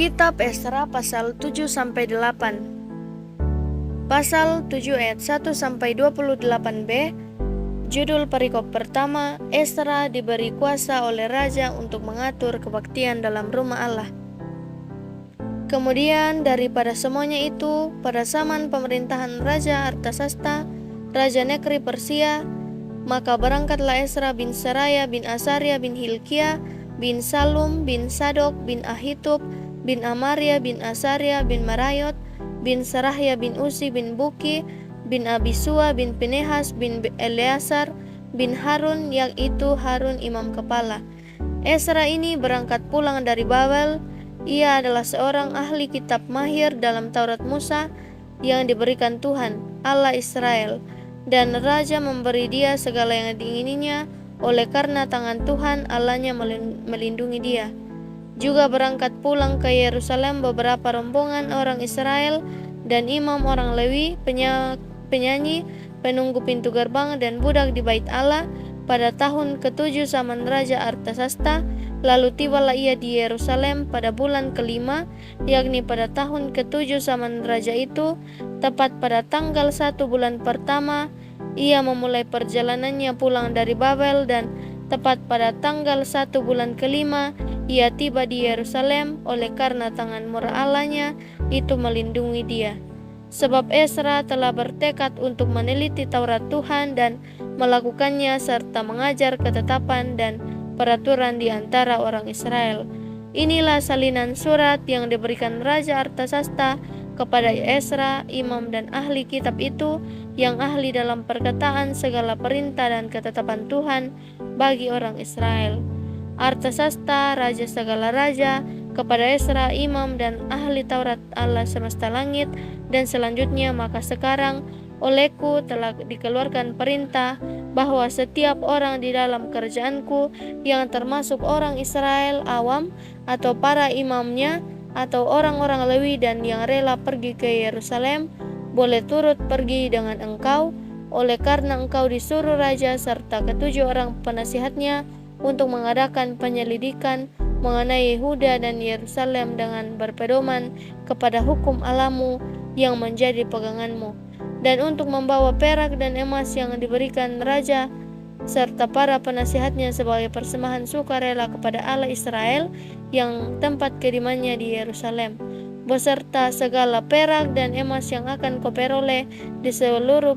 Kitab Esra pasal 7-8. Pasal 7 ayat 1-28b. Judul perikop pertama, Esra diberi kuasa oleh raja untuk mengatur kebaktian dalam rumah Allah. Kemudian daripada semuanya itu, pada zaman pemerintahan Raja Artasasta, Raja Negeri Persia, maka berangkatlah Esra bin Seraya bin Asaria bin Hilkia bin Salum bin Sadok bin Ahitub bin Amaria bin Asaria bin Marayot bin Serahya bin Usi bin Buki bin Abisua bin Pinehas bin Eleazar bin Harun, yang itu Harun imam kepala. Esra ini berangkat pulang dari Babel. Ia adalah seorang ahli kitab mahir dalam Taurat Musa yang diberikan Tuhan Allah Israel, dan raja memberi dia segala yang diingininya oleh karena tangan Tuhan Allahnya melindungi dia. Juga berangkat pulang ke Yerusalem beberapa rombongan orang Israel dan imam orang Lewi, penyanyi, penunggu pintu gerbang, dan budak di bait Allah pada tahun ke-7 zaman Raja Artasasta. Lalu tibalah ia di Yerusalem pada bulan ke-5, yakni pada tahun ke-7 zaman raja itu, tepat pada tanggal 1 bulan pertama. Ia memulai perjalanannya pulang dari Babel, dan tepat pada tanggal 1 bulan ke-5 ia tiba di Yerusalem oleh karena tangan murah Allahnya itu melindungi dia. Sebab Esra telah bertekad untuk meneliti Taurat Tuhan dan melakukannya serta mengajar ketetapan dan peraturan di antara orang Israel. Inilah salinan surat yang diberikan Raja Artasasta kepada Esra, imam dan ahli kitab itu, yang ahli dalam perkataan segala perintah dan ketetapan Tuhan bagi orang Israel. Artasasta, raja segala raja, kepada Esra, imam dan ahli Taurat Allah semesta langit, dan selanjutnya maka sekarang olehku telah dikeluarkan perintah bahwa setiap orang di dalam kerajaanku yang termasuk orang Israel awam atau para imamnya atau orang-orang Lewi dan yang rela pergi ke Yerusalem boleh turut pergi dengan engkau, oleh karena engkau disuruh raja serta ke-7 orang penasihatnya untuk mengadakan penyelidikan mengenai Yehuda dan Yerusalem dengan berpedoman kepada hukum Allahmu yang menjadi peganganmu, dan untuk membawa perak dan emas yang diberikan raja serta para penasihatnya sebagai persembahan sukarela kepada Allah Israel yang tempat kediamannya di Yerusalem, beserta segala perak dan emas yang akan kau peroleh di seluruh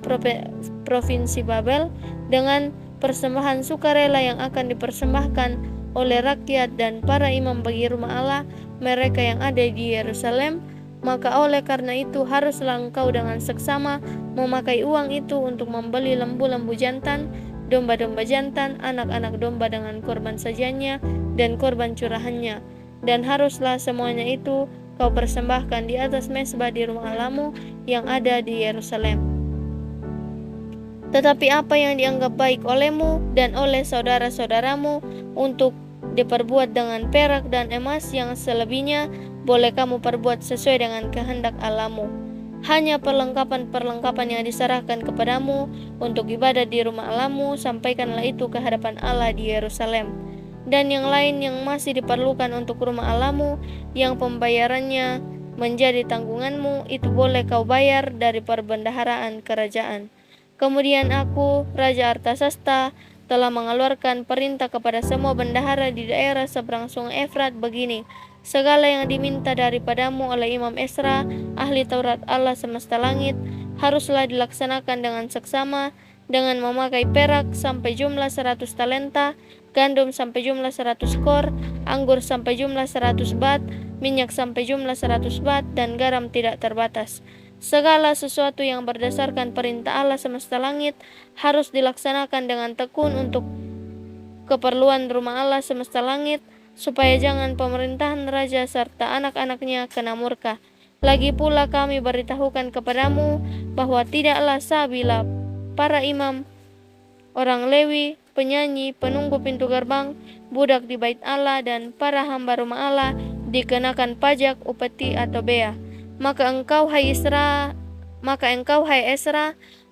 provinsi Babel, dengan persembahan sukarela yang akan dipersembahkan oleh rakyat dan para imam bagi rumah Allah mereka yang ada di Yerusalem. Maka oleh karena itu haruslah engkau dengan seksama memakai uang itu untuk membeli lembu-lembu jantan, domba-domba jantan, anak-anak domba dengan korban sajiannya dan korban curahannya. Dan haruslah semuanya itu kau persembahkan di atas mezbah di rumah Allahmu yang ada di Yerusalem. Tetapi apa yang dianggap baik olehmu dan oleh saudara-saudaramu untuk diperbuat dengan perak dan emas, yang selebihnya boleh kamu perbuat sesuai dengan kehendak Allahmu. Hanya perlengkapan-perlengkapan yang diserahkan kepadamu untuk ibadat di rumah Allahmu, sampaikanlah itu ke hadapan Allah di Yerusalem. Dan yang lain yang masih diperlukan untuk rumah Allahmu, yang pembayarannya menjadi tanggunganmu, itu boleh kau bayar dari perbendaharaan kerajaan. Kemudian aku, Raja Artasasta, telah mengeluarkan perintah kepada semua bendahara di daerah seberang sungai Efrat begini: segala yang diminta daripadamu oleh Imam Esra, ahli Taurat Allah semesta langit, haruslah dilaksanakan dengan seksama, dengan memakai perak sampai jumlah 100 talenta, gandum sampai jumlah 100 kor, anggur sampai jumlah 100 bat, minyak sampai jumlah 100 bat, dan garam tidak terbatas. Segala sesuatu yang berdasarkan perintah Allah semesta langit harus dilaksanakan dengan tekun untuk keperluan rumah Allah semesta langit, supaya jangan pemerintahan raja serta anak-anaknya kena murka. Lagi pula kami beritahukan kepadamu bahwa tidaklah sah bila para imam, orang Lewi, penyanyi, penunggu pintu gerbang, budak di bait Allah, dan para hamba rumah Allah dikenakan pajak, upeti atau bea. Maka engkau hai Esra,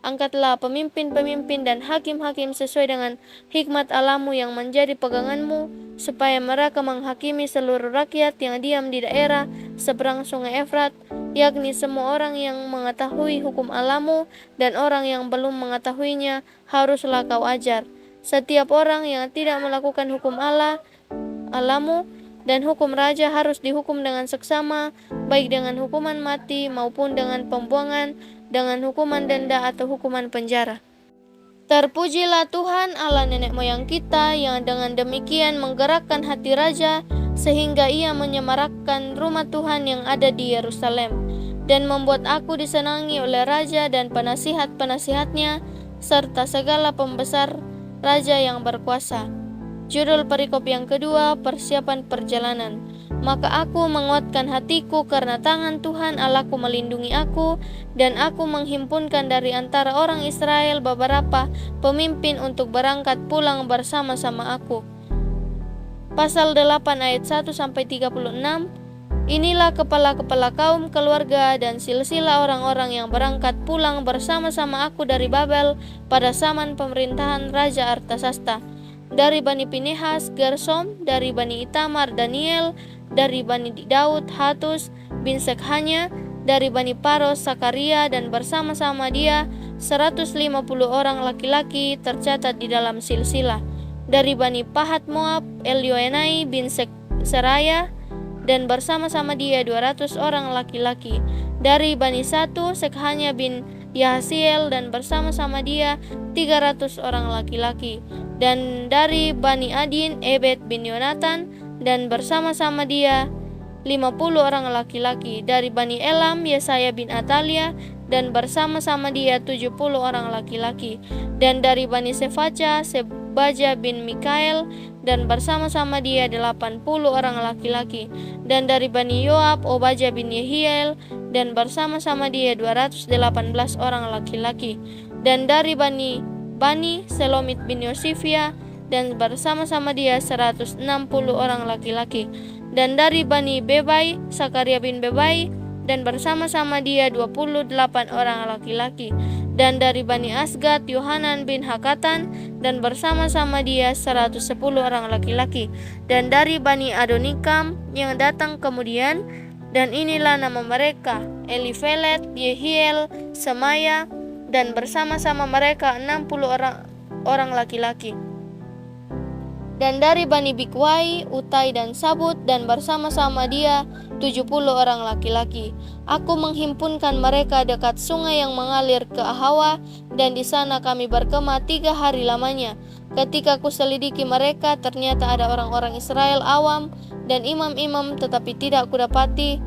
angkatlah pemimpin-pemimpin dan hakim-hakim sesuai dengan hikmat Allahmu yang menjadi peganganmu, supaya mereka menghakimi seluruh rakyat yang diam di daerah seberang sungai Efrat, yakni semua orang yang mengetahui hukum Allahmu dan orang yang belum mengetahuinya haruslah kau ajar. Setiap orang yang tidak melakukan hukum Allahmu dan hukum raja harus dihukum dengan seksama, baik dengan hukuman mati maupun dengan pembuangan, dengan hukuman denda atau hukuman penjara. Terpujilah Tuhan Allah nenek moyang kita yang dengan demikian menggerakkan hati raja sehingga ia menyemarakkan rumah Tuhan yang ada di Yerusalem dan membuat aku disenangi oleh raja dan penasihat-penasihatnya serta segala pembesar raja yang berkuasa. Judul perikop yang kedua, persiapan perjalanan. Maka aku menguatkan hatiku karena tangan Tuhan Allahku melindungi aku, dan aku menghimpunkan dari antara orang Israel beberapa pemimpin untuk berangkat pulang bersama-sama aku. Pasal 8 ayat 1-36. Inilah kepala-kepala kaum keluarga dan silsilah orang-orang yang berangkat pulang bersama-sama aku dari Babel pada zaman pemerintahan Raja Artasasta. Dari Bani Pinehas, Gersom; dari Bani Itamar, Daniel; dari Bani Daud, Hatus bin Sekhanya; dari Bani Paros, Sakaria; dan bersama-sama dia 150 orang laki-laki tercatat di dalam silsilah. Dari Bani Pahat Moab, Elioenai bin Seraya; dan bersama-sama dia 200 orang laki-laki. Dari Bani Satu, Sekhanya bin Yahasiel; dan bersama-sama dia 300 orang laki-laki. Dan dari Bani Adin, Ebed bin Yonatan; dan bersama-sama dia 50 orang laki-laki. Dari Bani Elam, Yesaya bin Atalia; dan bersama-sama dia 70 orang laki-laki. Dan dari Bani Sefaca, Sebaja bin Mikael; dan bersama-sama dia 80 orang laki-laki. Dan dari Bani Yoab, Obaja bin Yehiel; dan bersama-sama dia 218 orang laki-laki. Dan dari Bani Selomit bin Yosifia; dan bersama-sama dia 160 orang laki-laki. Dan dari Bani Bebai, Sakaria bin Bebai; dan bersama-sama dia 28 orang laki-laki. Dan dari Bani Asgad, Yohanan bin Hakatan; dan bersama-sama dia 110 orang laki-laki. Dan dari Bani Adonikam yang datang kemudian, dan inilah nama mereka: Elifelet, Yehiel, Semaya; dan bersama-sama mereka 60 orang laki-laki. Dan dari Bani Bikwai, Utai dan Sabut; dan bersama-sama dia 70 orang laki-laki. Aku menghimpunkan mereka dekat sungai yang mengalir ke Ahawa, dan di sana kami berkemah 3 hari lamanya. Ketika ku selidiki mereka, ternyata ada orang-orang Israel awam dan imam-imam, tetapi tidak kudapati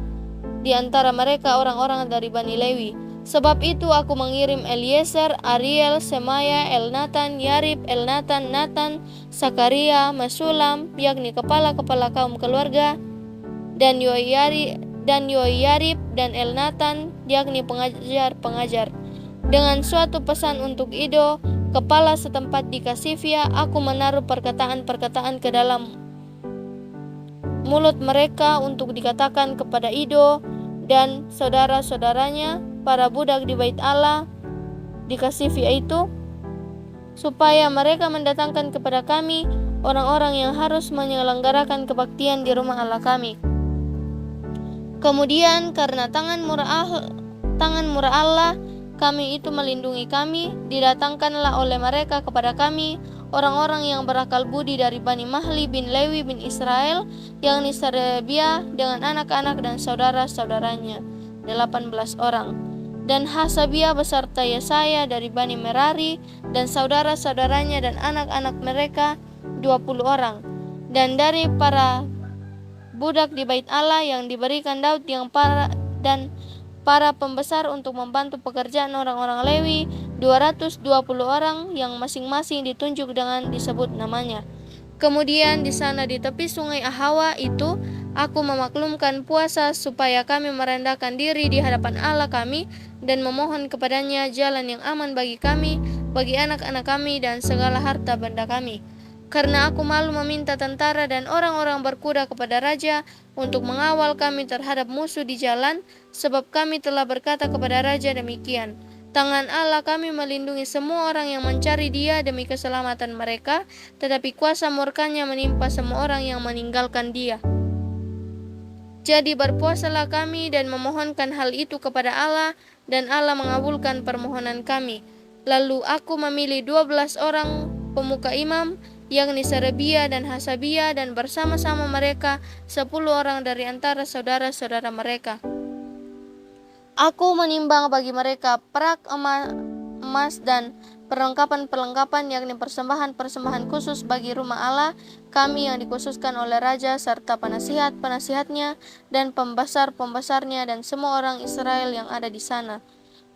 di antara mereka orang-orang dari Bani Lewi. Sebab itu aku mengirim Eliezer, Ariel, Semaya, Elnatan, Yarib, Elnatan, Natan, Sakaria, Mesulam, yakni kepala-kepala kaum keluarga, dan Yoyarib dan Elnatan, yakni pengajar-pengajar, dengan suatu pesan untuk Ido, kepala setempat di Kasifia. Aku menaruh perkataan-perkataan ke dalam mulut mereka untuk dikatakan kepada Ido dan saudara-saudaranya, para budak di bait Allah di Kasifia itu, supaya mereka mendatangkan kepada kami orang-orang yang harus menyelenggarakan kebaktian di rumah Allah kami. Kemudian karena tangan murah Allah kami itu melindungi kami, didatangkanlah oleh mereka kepada kami orang-orang yang berakal budi dari Bani Mahli bin Lewi bin Israel, yakni Serebia dengan anak-anak dan saudara-saudaranya 18 orang. Dan Hasabia beserta Yesaya dari Bani Merari dan saudara-saudaranya dan anak-anak mereka 20 orang. Dan dari para budak di bait Allah yang diberikan Daud para pembesar untuk membantu pekerjaan orang-orang Lewi 220 orang yang masing-masing ditunjuk dengan disebut namanya. Kemudian di sana di tepi sungai Ahawa itu aku memaklumkan puasa supaya kami merendahkan diri di hadapan Allah kami dan memohon kepadanya jalan yang aman bagi kami, bagi anak-anak kami dan segala harta benda kami. Karena aku malu meminta tentara dan orang-orang berkuda kepada raja untuk mengawal kami terhadap musuh di jalan, sebab kami telah berkata kepada raja demikian. Tangan Allah kami melindungi semua orang yang mencari Dia demi keselamatan mereka, tetapi kuasa murka-Nya menimpa semua orang yang meninggalkan Dia. Jadi berpuasalah kami dan memohonkan hal itu kepada Allah, dan Allah mengabulkan permohonan kami. Lalu aku memilih 12 orang pemuka imam, yakni Serebia dan Hasabia, dan bersama-sama mereka 10 orang dari antara saudara-saudara mereka. Aku menimbang bagi mereka perak emas dan perlengkapan-perlengkapan, yakni persembahan-persembahan khusus bagi rumah Allah kami yang dikhususkan oleh Raja, serta penasihat-penasihatnya dan pembesar-pembesarnya dan semua orang Israel yang ada di sana.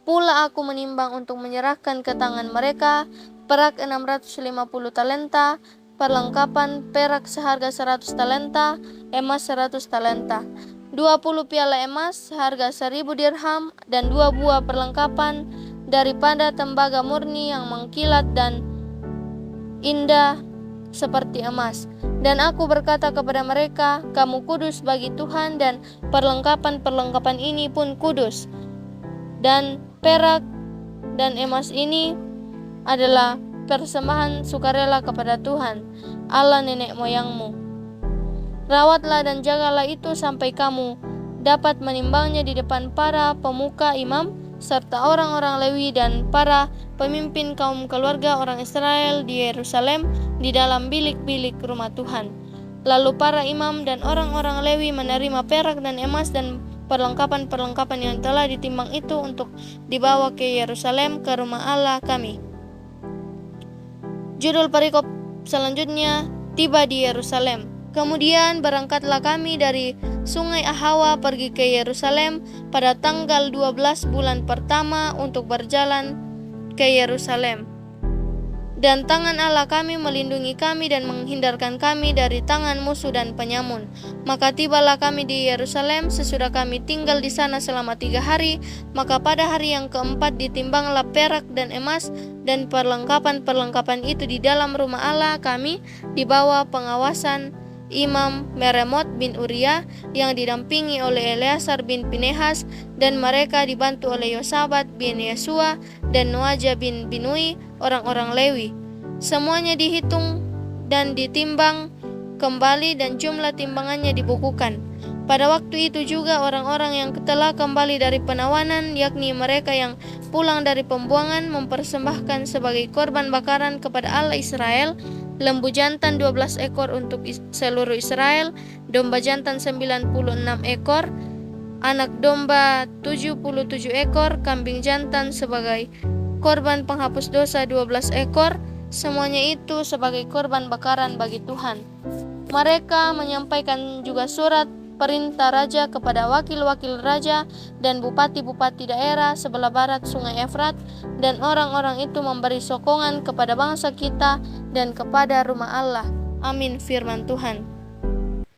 Pula aku menimbang untuk menyerahkan ke tangan mereka perak 650 talenta, perlengkapan perak seharga 100 talenta, emas 100 talenta, 20 piala emas harga 1000 dirham, dan 2 buah perlengkapan daripada tembaga murni yang mengkilat dan indah seperti emas. Dan aku berkata kepada mereka, kamu kudus bagi Tuhan, dan perlengkapan-perlengkapan ini pun kudus. Dan perak dan emas ini adalah persembahan sukarela kepada Tuhan, Allah nenek moyangmu. Rawatlah dan jagalah itu sampai kamu dapat menimbangnya di depan para pemuka imam, serta orang-orang Lewi dan para pemimpin kaum keluarga orang Israel di Yerusalem di dalam bilik-bilik rumah Tuhan. Lalu para imam dan orang-orang Lewi menerima perak dan emas dan perlengkapan-perlengkapan yang telah ditimbang itu untuk dibawa ke Yerusalem, ke rumah Allah kami. Judul perikop selanjutnya, tiba di Yerusalem. Kemudian berangkatlah kami dari Sungai Ahawa pergi ke Yerusalem pada tanggal 12 bulan pertama untuk berjalan ke Yerusalem. Dan tangan Allah kami melindungi kami dan menghindarkan kami dari tangan musuh dan penyamun. Maka tibalah kami di Yerusalem. Sesudah kami tinggal di sana selama 3 hari, maka pada hari yang keempat ditimbanglah perak dan emas dan perlengkapan-perlengkapan itu di dalam rumah Allah kami di bawah pengawasan Imam Meremot bin Uria yang didampingi oleh Eleazar bin Pinehas, dan mereka dibantu oleh Yosabat bin Yesua dan Noaja bin Binui, orang-orang Lewi. Semuanya dihitung dan ditimbang kembali, dan jumlah timbangannya dibukukan. Pada waktu itu juga orang-orang yang telah kembali dari penawanan, yakni mereka yang pulang dari pembuangan, mempersembahkan sebagai korban bakaran kepada Allah Israel lembu jantan 12 ekor untuk seluruh Israel, domba jantan 96 ekor, anak domba 77 ekor, kambing jantan sebagai korban penghapus dosa 12 ekor, semuanya itu sebagai korban bakaran bagi Tuhan. Mereka menyampaikan juga surat perintah raja kepada wakil-wakil raja dan bupati-bupati daerah sebelah barat Sungai Efrat, dan orang-orang itu memberi sokongan kepada bangsa kita dan kepada rumah Allah. Amin, firman Tuhan.